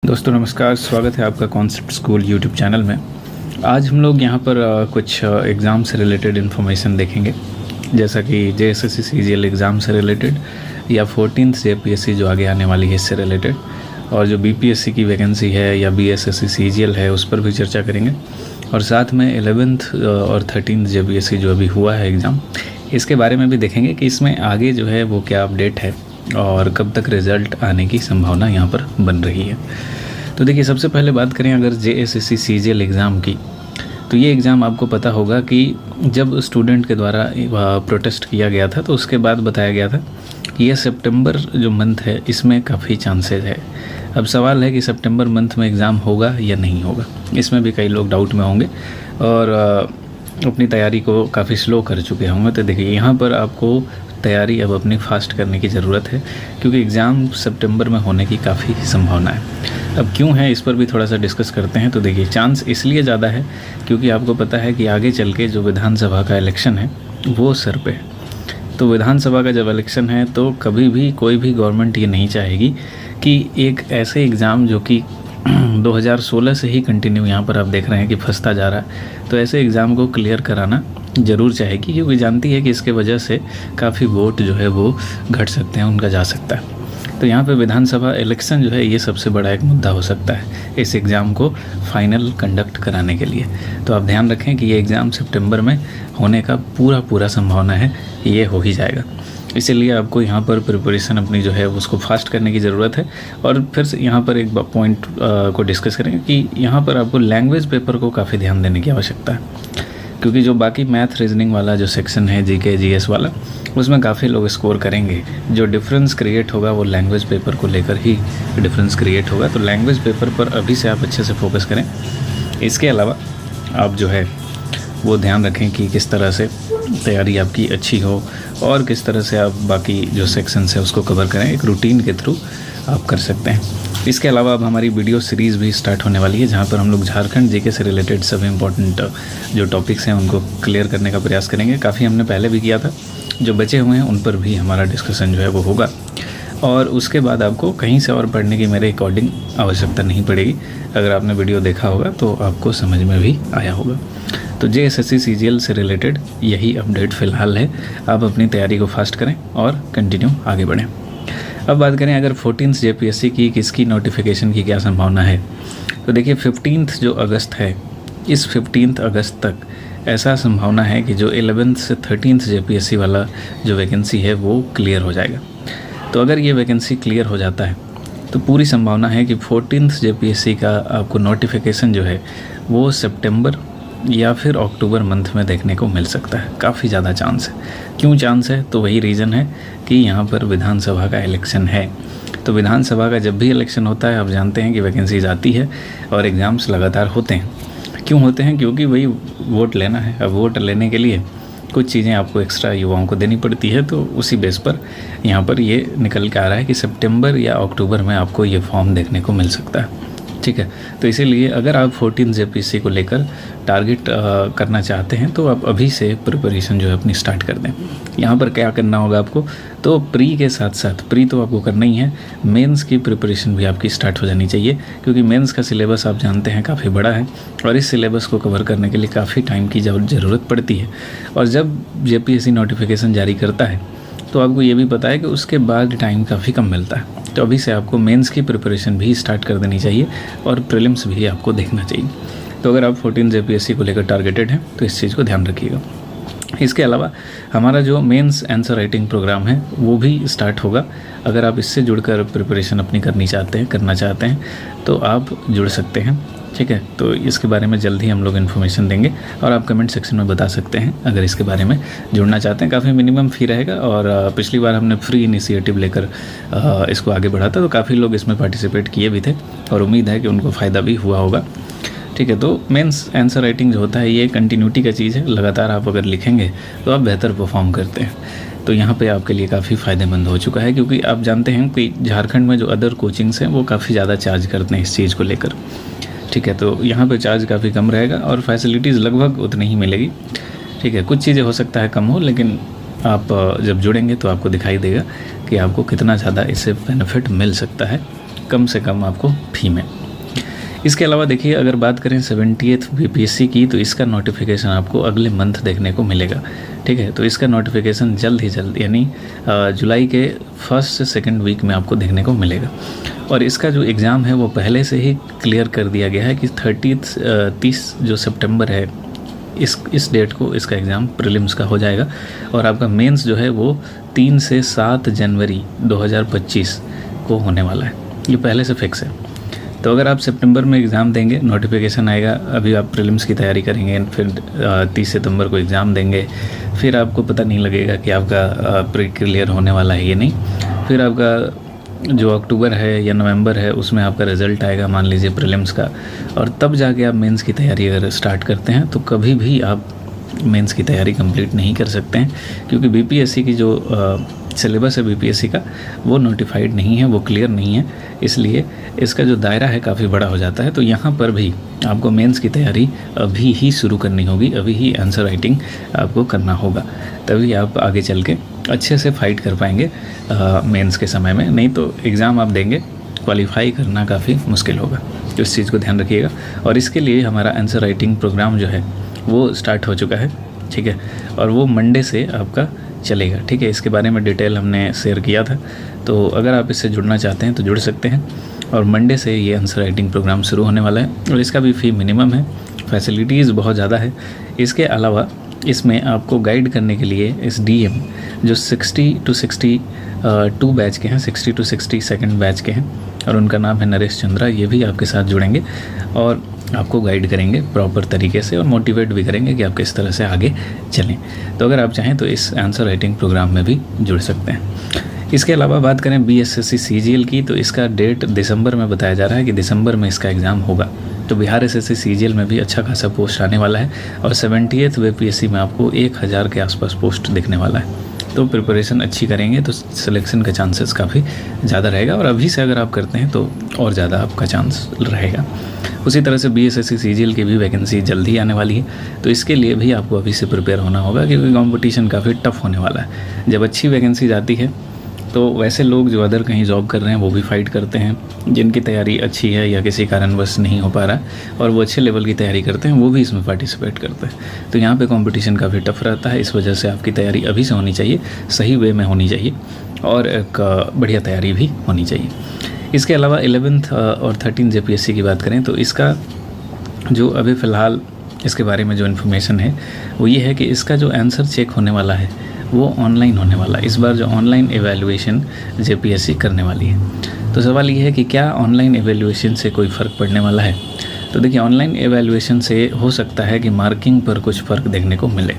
दोस्तों नमस्कार, स्वागत है आपका कॉन्सेप्ट स्कूल यूट्यूब चैनल में। आज हम लोग यहाँ पर कुछ एग्ज़ाम से रिलेटेड इन्फॉर्मेशन देखेंगे, जैसा कि JSSC CGL एग्ज़ाम से रिलेटेड या 14th JPSC जो आगे आने वाली है इससे रिलेटेड, और जो BPSC की वैकेंसी है या BSSC CGL है उस पर भी चर्चा करेंगे। और साथ में 11th और 13th JPSC जो अभी हुआ है एग्ज़ाम, इसके बारे में भी देखेंगे कि इसमें आगे जो है वो क्या अपडेट है और कब तक रिज़ल्ट आने की संभावना यहाँ पर बन रही है। तो देखिए, सबसे पहले बात करें अगर JSSC CGL एग्ज़ाम की, तो ये एग्ज़ाम आपको पता होगा कि जब स्टूडेंट के द्वारा प्रोटेस्ट किया गया था तो उसके बाद बताया गया था कि यह सितंबर जो मंथ है इसमें काफ़ी चांसेस है। अब सवाल है कि सितंबर मंथ में एग्ज़ाम होगा या नहीं होगा, इसमें भी कई लोग डाउट में होंगे और अपनी तैयारी को काफ़ी स्लो कर चुके होंगे। तो देखिए, यहाँ पर आपको तैयारी अब अपनी फास्ट करने की ज़रूरत है, क्योंकि एग्ज़ाम सितंबर में होने की काफ़ी संभावना है। अब क्यों है, इस पर भी थोड़ा सा डिस्कस करते हैं। तो देखिए, चांस इसलिए ज़्यादा है क्योंकि आपको पता है कि आगे चल के जो विधानसभा का इलेक्शन है वो सर पे है। तो विधानसभा का जब इलेक्शन है तो कभी भी कोई भी गवर्नमेंट ये नहीं चाहेगी कि एक ऐसे एग्ज़ाम जो कि 2016 से ही कंटिन्यू यहाँ पर आप देख रहे हैं कि फंसता जा रहा है, तो ऐसे एग्ज़ाम को क्लियर कराना ज़रूर चाहेगी, क्योंकि जानती है कि इसके वजह से काफ़ी वोट जो है वो घट सकते हैं, उनका जा सकता है। तो यहाँ पे विधानसभा इलेक्शन जो है ये सबसे बड़ा एक मुद्दा हो सकता है इस एग्ज़ाम को फाइनल कंडक्ट कराने के लिए। तो आप ध्यान रखें कि ये एग्ज़ाम सितंबर में होने का पूरा संभावना है, ये हो ही जाएगा। इसीलिए आपको यहाँ पर प्रिपरेशन अपनी जो है उसको फास्ट करने की ज़रूरत है। और फिर से यहाँ पर एक पॉइंट को डिस्कस करेंगे कि यहाँ पर आपको लैंग्वेज पेपर को काफ़ी ध्यान देने की आवश्यकता है, क्योंकि जो बाकी मैथ रीजनिंग वाला जो सेक्शन है GK GS वाला, उसमें काफ़ी लोग स्कोर करेंगे। जो डिफरेंस क्रिएट होगा वो लैंग्वेज पेपर को लेकर ही डिफरेंस क्रिएट होगा। तो लैंग्वेज पेपर पर अभी से आप अच्छे से फोकस करें। इसके अलावा आप जो है वो ध्यान रखें कि किस तरह से तैयारी आपकी अच्छी हो और किस तरह से आप बाकी जो सेक्शंस है उसको कवर करें। एक रूटीन के थ्रू आप कर सकते हैं। इसके अलावा अब हमारी वीडियो सीरीज़ भी स्टार्ट होने वाली है, जहां पर हम लोग झारखंड GK से रिलेटेड सभी इंपॉर्टेंट जो टॉपिक्स हैं उनको क्लियर करने का प्रयास करेंगे। काफ़ी हमने पहले भी किया था, जो बचे हुए हैं उन पर भी हमारा डिस्कशन जो है वो होगा। और उसके बाद आपको कहीं से और पढ़ने की मेरे अकॉर्डिंग आवश्यकता नहीं पड़ेगी। अगर आपने वीडियो देखा होगा तो आपको समझ में भी आया होगा। तो JSSC CGL से रिलेटेड यही अपडेट फ़िलहाल है। आप अपनी तैयारी को फास्ट करें और कंटिन्यू आगे बढ़ें। अब बात करें अगर 14th JPSC की, किसकी नोटिफिकेशन की क्या संभावना है। तो देखिए, 15 जो अगस्त है, इस 15 अगस्त तक ऐसा संभावना है कि जो 11th से 13th JPSC वाला जो वैकेंसी है वो क्लियर हो जाएगा। तो अगर ये वैकेंसी क्लियर हो जाता है तो पूरी संभावना है कि 14th JPSC का आपको नोटिफिकेशन जो है वो सितंबर या फिर अक्टूबर मंथ में देखने को मिल सकता है। काफ़ी ज़्यादा चांस है। क्यों चांस है? तो वही रीज़न है कि यहाँ पर विधानसभा का इलेक्शन है। तो विधानसभा का जब भी इलेक्शन होता है, आप जानते हैं कि वैकेंसीज आती है और एग्ज़ाम्स लगातार होते हैं। क्यों होते हैं? क्योंकि वही वोट लेना है। अब वोट लेने के लिए कुछ चीज़ें आपको एक्स्ट्रा युवाओं को देनी पड़ती है, तो उसी बेस पर यहाँ पर ये निकल के आ रहा है कि सितंबर या अक्टूबर में आपको ये फॉर्म देखने को मिल सकता है। ठीक है, तो इसीलिए अगर आप 14th JPSC को लेकर टारगेट करना चाहते हैं तो आप अभी से प्रिपरेशन जो है अपनी स्टार्ट कर दें। यहाँ पर क्या करना होगा आपको, तो प्री के साथ साथ, प्री तो आपको करना ही है, मेंस की प्रिपरेशन भी आपकी स्टार्ट हो जानी चाहिए, क्योंकि मेंस का सिलेबस आप जानते हैं काफ़ी बड़ा है और इस सिलेबस को कवर करने के लिए काफ़ी टाइम की ज़रूरत पड़ती है। और जब JPSC नोटिफिकेशन जारी करता है तो आपको ये भी पता है कि उसके बाद टाइम काफ़ी कम मिलता है। तो अभी से आपको मेंस की प्रिपरेशन भी स्टार्ट कर देनी चाहिए और प्रीलिम्स भी आपको देखना चाहिए। तो अगर आप 14th JPSC को लेकर टारगेटेड हैं तो इस चीज़ को ध्यान रखिएगा। इसके अलावा हमारा जो मेंस आंसर राइटिंग प्रोग्राम है वो भी स्टार्ट होगा। अगर आप इससे जुड़कर प्रिपरेशन अपनी करना चाहते हैं तो आप जुड़ सकते हैं। ठीक है, तो इसके बारे में जल्द ही हम लोग इन्फॉर्मेशन देंगे और आप कमेंट सेक्शन में बता सकते हैं अगर इसके बारे में जुड़ना चाहते हैं। काफ़ी मिनिमम फ़ी रहेगा और पिछली बार हमने फ्री इनिशिएटिव लेकर इसको आगे बढ़ा था, तो काफ़ी लोग इसमें पार्टिसिपेट किए भी थे और उम्मीद है कि उनको फ़ायदा भी हुआ होगा। ठीक है, तो मेंस आंसर राइटिंग जो होता है ये कंटिन्यूटी का चीज़ है। लगातार आप अगर लिखेंगे तो आप बेहतर परफॉर्म करते हैं। तो यहाँ पे आपके लिए काफ़ी फ़ायदेमंद हो चुका है, क्योंकि आप जानते हैं कि झारखंड में जो अदर कोचिंग्स हैं वो काफ़ी ज़्यादा चार्ज करते हैं इस चीज़ को लेकर। ठीक है, तो यहाँ पे चार्ज काफ़ी कम रहेगा और फैसिलिटीज़ लगभग उतनी ही मिलेगी। ठीक है, कुछ चीज़ें हो सकता है कम हो, लेकिन आप जब जुड़ेंगे तो आपको दिखाई देगा कि आपको कितना ज़्यादा इससे बेनिफिट मिल सकता है कम से कम आपको फ़ी में। इसके अलावा देखिए, अगर बात करें 70th बीपीएससी की, तो इसका नोटिफिकेशन आपको अगले मंथ देखने को मिलेगा। ठीक है, तो इसका नोटिफिकेशन जल्द ही जल्द यानी जुलाई के फर्स्ट से सेकंड वीक में आपको देखने को मिलेगा। और इसका जो एग्ज़ाम है वो पहले से ही क्लियर कर दिया गया है कि 30 जो सितंबर है इस डेट को इसका एग्ज़ाम प्रीलिम्स का हो जाएगा। और आपका मेंस जो है वो 3 से 7 जनवरी 2025 को होने वाला है, ये पहले से फिक्स है। तो अगर आप सितंबर में एग्ज़ाम देंगे, नोटिफिकेशन आएगा, अभी आप प्रीलिम्स की तैयारी करेंगे, फिर 30 सितंबर को एग्ज़ाम देंगे, फिर आपको पता नहीं लगेगा कि आपका प्री क्लियर होने वाला है ये नहीं। फिर आपका जो अक्टूबर है या नवंबर है उसमें आपका रिज़ल्ट आएगा, मान लीजिए प्रीलिम्स का, और तब जाके आप मेंस की तैयारी अगर स्टार्ट करते हैं तो कभी भी आप मेंस की तैयारी कंप्लीट नहीं कर सकते हैं, क्योंकि बीपीएससी की जो सिलेबस है बीपीएससी का वो नोटिफाइड नहीं है, वो क्लियर नहीं है, इसलिए इसका जो दायरा है काफ़ी बड़ा हो जाता है। तो यहाँ पर भी आपको मेंस की तैयारी अभी ही शुरू करनी होगी, अभी ही आंसर राइटिंग आपको करना होगा, तभी आप आगे चल के अच्छे से फाइट कर पाएंगे मेंस के समय में। नहीं तो एग्ज़ाम आप देंगे, क्वालिफाई करना काफ़ी मुश्किल होगा। तो इस चीज़ को ध्यान रखिएगा। और इसके लिए हमारा आंसर राइटिंग प्रोग्राम जो है वो स्टार्ट हो चुका है, ठीक है, और वो मंडे से आपका चलेगा। ठीक है, इसके बारे में डिटेल हमने शेयर किया था, तो अगर आप इससे जुड़ना चाहते हैं तो जुड़ सकते हैं। और मंडे से ये आंसर राइटिंग प्रोग्राम शुरू होने वाला है, और इसका भी फ़ी मिनिमम है, फैसिलिटीज़ बहुत ज़्यादा है। इसके अलावा इसमें आपको गाइड करने के लिए इस डीएम जो 60 to 62 बैच के हैं, 60 to 62 बैच के हैं, और उनका नाम है नरेश चंद्रा, ये भी आपके साथ जुड़ेंगे और आपको गाइड करेंगे प्रॉपर तरीके से और मोटिवेट भी करेंगे कि आप किस तरह से आगे चलें। तो अगर आप चाहें तो इस आंसर राइटिंग प्रोग्राम में भी जुड़ सकते हैं। इसके अलावा बात करें बीएसएससी सीजीएल की, तो इसका डेट दिसंबर में बताया जा रहा है कि दिसंबर में इसका एग्ज़ाम होगा। तो बिहार एसएससी सीजीएल में भी अच्छा खासा पोस्ट आने वाला है, और 70th बीपीएससी में आपको 1000 के आसपास पोस्ट दिखने वाला है। तो प्रिपरेशन अच्छी करेंगे तो सिलेक्शन का चांसेस काफ़ी ज़्यादा रहेगा, और अभी से अगर आप करते हैं तो और ज़्यादा आपका चांस रहेगा। उसी तरह से बीएसएससी सीजीएल की भी वैकेंसी जल्दी आने वाली है, तो इसके लिए भी आपको अभी से प्रिपेयर होना होगा, क्योंकि कंपटीशन काफ़ी टफ होने वाला है। जब अच्छी वैकेंसी जाती है तो वैसे लोग जो अदर कहीं जॉब कर रहे हैं वो भी फाइट करते हैं, जिनकी तैयारी अच्छी है या किसी कारणवश नहीं हो पा रहा और वो अच्छे लेवल की तैयारी करते हैं, वो भी इसमें पार्टिसिपेट करते हैं। तो यहाँ पे कंपटीशन काफ़ी टफ रहता है, इस वजह से आपकी तैयारी अभी से होनी चाहिए, सही वे में होनी चाहिए, और एक बढ़िया तैयारी भी होनी चाहिए। इसके अलावा 11th और 13 जेपीएससी की बात करें तो इसका जो अभी फ़िलहाल इसके बारे में जो इन्फॉर्मेशन है वो ये है कि इसका जो आंसर चेक होने वाला है वो ऑनलाइन होने वाला है। इस बार जो ऑनलाइन एवेल्युएशन जेपीएससी करने वाली है, तो सवाल ये है कि क्या ऑनलाइन एवेल्युएशन से कोई फ़र्क पड़ने वाला है। तो देखिए, ऑनलाइन एवेल्युएशन से हो सकता है कि मार्किंग पर कुछ फ़र्क देखने को मिले।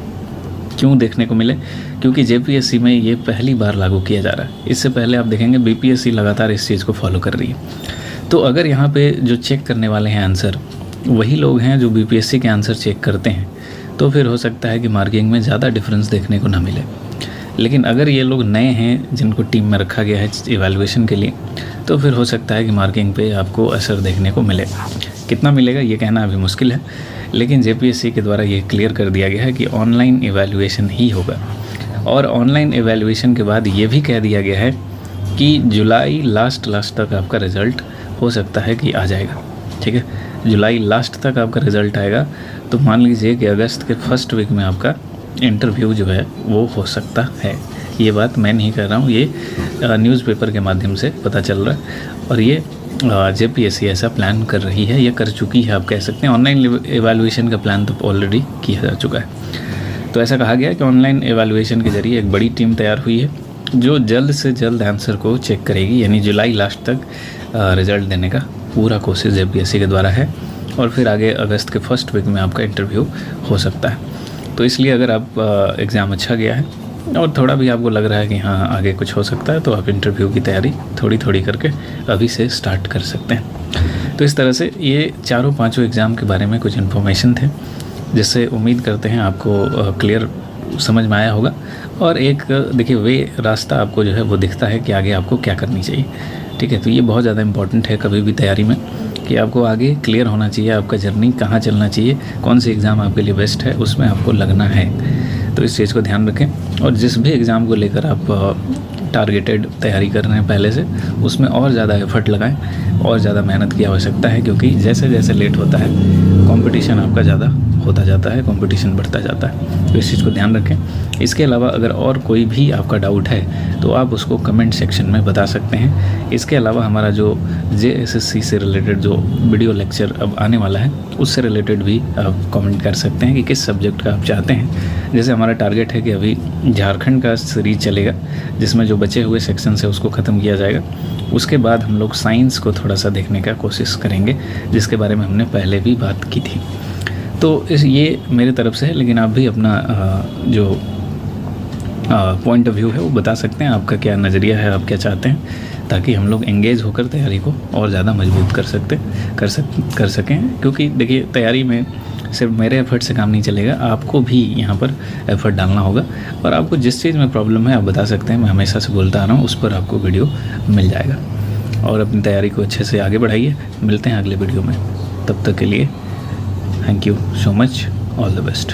क्यों देखने को मिले? क्योंकि जेपीएससी में ये पहली बार लागू किया जा रहा है। इससे पहले आप देखेंगे बीपीएससी लगातार इस चीज़ को फॉलो कर रही है। तो अगर यहाँ पे जो चेक करने वाले हैं आंसर वही लोग हैं जो बीपीएससी के आंसर चेक करते हैं, तो फिर हो सकता है कि मार्किंग में ज़्यादा डिफरेंस देखने को ना मिले। लेकिन अगर ये लोग नए हैं जिनको टीम में रखा गया है इवैल्यूएशन के लिए, तो फिर हो सकता है कि मार्किंग पे आपको असर देखने को मिले। कितना मिलेगा ये कहना अभी मुश्किल है, लेकिन जेपीएससी के द्वारा ये क्लियर कर दिया गया है कि ऑनलाइन इवैल्यूएशन ही होगा। और ऑनलाइन इवैल्यूएशन के बाद ये भी कह दिया गया है कि जुलाई लास्ट तक आपका रिज़ल्ट हो सकता है कि आ जाएगा। ठीक है, जुलाई लास्ट तक आपका रिज़ल्ट आएगा, तो मान लीजिए कि अगस्त के फर्स्ट वीक में आपका इंटरव्यू जो है वो हो सकता है। ये बात मैं नहीं कर रहा हूँ, ये न्यूज़पेपर के माध्यम से पता चल रहा है, और ये जेपीएससी ऐसा प्लान कर रही है या कर चुकी है, आप कह सकते हैं। ऑनलाइन एवेल्युएशन का प्लान तो ऑलरेडी किया जा चुका है। तो ऐसा कहा गया है कि ऑनलाइन एवेल्युएशन के ज़रिए एक बड़ी टीम तैयार हुई है जो जल्द से जल्द आंसर को चेक करेगी, यानी जुलाई लास्ट तक रिज़ल्ट देने का पूरा कोशिश जेपीएससी के द्वारा है, और फिर आगे अगस्त के फर्स्ट वीक में आपका इंटरव्यू हो सकता है। तो इसलिए अगर आप एग्ज़ाम अच्छा गया है और थोड़ा भी आपको लग रहा है कि हाँ आगे कुछ हो सकता है, तो आप इंटरव्यू की तैयारी थोड़ी थोड़ी करके अभी से स्टार्ट कर सकते हैं। तो इस तरह से ये चारों पांचों एग्ज़ाम के बारे में कुछ इन्फॉर्मेशन थे, जिससे उम्मीद करते हैं आपको क्लियर समझ में आया होगा, और एक देखिए वे रास्ता आपको जो है वो दिखता है कि आगे आपको क्या करनी चाहिए। ठीक है, तो ये बहुत ज़्यादा इंपॉर्टेंट है कभी भी तैयारी में कि आपको आगे क्लियर होना चाहिए, आपका जर्नी कहाँ चलना चाहिए, कौन सी एग्ज़ाम आपके लिए बेस्ट है, उसमें आपको लगना है। तो इस चीज़ को ध्यान रखें, और जिस भी एग्ज़ाम को लेकर आप टारगेटेड तैयारी कर रहे हैं पहले से, उसमें और ज़्यादा एफर्ट लगाएं और ज़्यादा मेहनत की आवश्यकता है, क्योंकि जैसे जैसे लेट होता है कंपटीशन आपका ज़्यादा होता जाता है, कंपटीशन बढ़ता जाता है। तो इस चीज़ को ध्यान रखें। इसके अलावा अगर और कोई भी आपका डाउट है तो आप उसको कमेंट सेक्शन में बता सकते हैं। इसके अलावा हमारा जो JSSC से रिलेटेड जो वीडियो लेक्चर अब आने वाला है उससे रिलेटेड भी आप कमेंट कर सकते हैं कि किस सब्जेक्ट का आप चाहते हैं। जैसे हमारा टारगेट है कि अभी झारखंड का सीरीज चलेगा जिसमें जो बचे हुए सेक्शन है उसको ख़त्म किया जाएगा। उसके बाद हम लोग साइंस को थोड़ा सा देखने का कोशिश करेंगे, जिसके बारे में हमने पहले भी बात की थी। तो ये मेरे तरफ से है, लेकिन आप भी अपना जो पॉइंट ऑफ व्यू है वो बता सकते हैं, आपका क्या नज़रिया है, आप क्या चाहते हैं, ताकि हम लोग एंगेज होकर तैयारी को और ज़्यादा मजबूत कर सकें। क्योंकि देखिए तैयारी में सिर्फ मेरे एफर्ट से काम नहीं चलेगा, आपको भी यहाँ पर एफर्ट डालना होगा। और आपको जिस चीज़ में प्रॉब्लम है आप बता सकते हैं, मैं हमेशा से बोलता आ रहा हूँ, उस पर आपको वीडियो मिल जाएगा। और अपनी तैयारी को अच्छे से आगे बढ़ाइए। मिलते हैं अगले वीडियो में, तब तक के लिए thank you so much, all the best.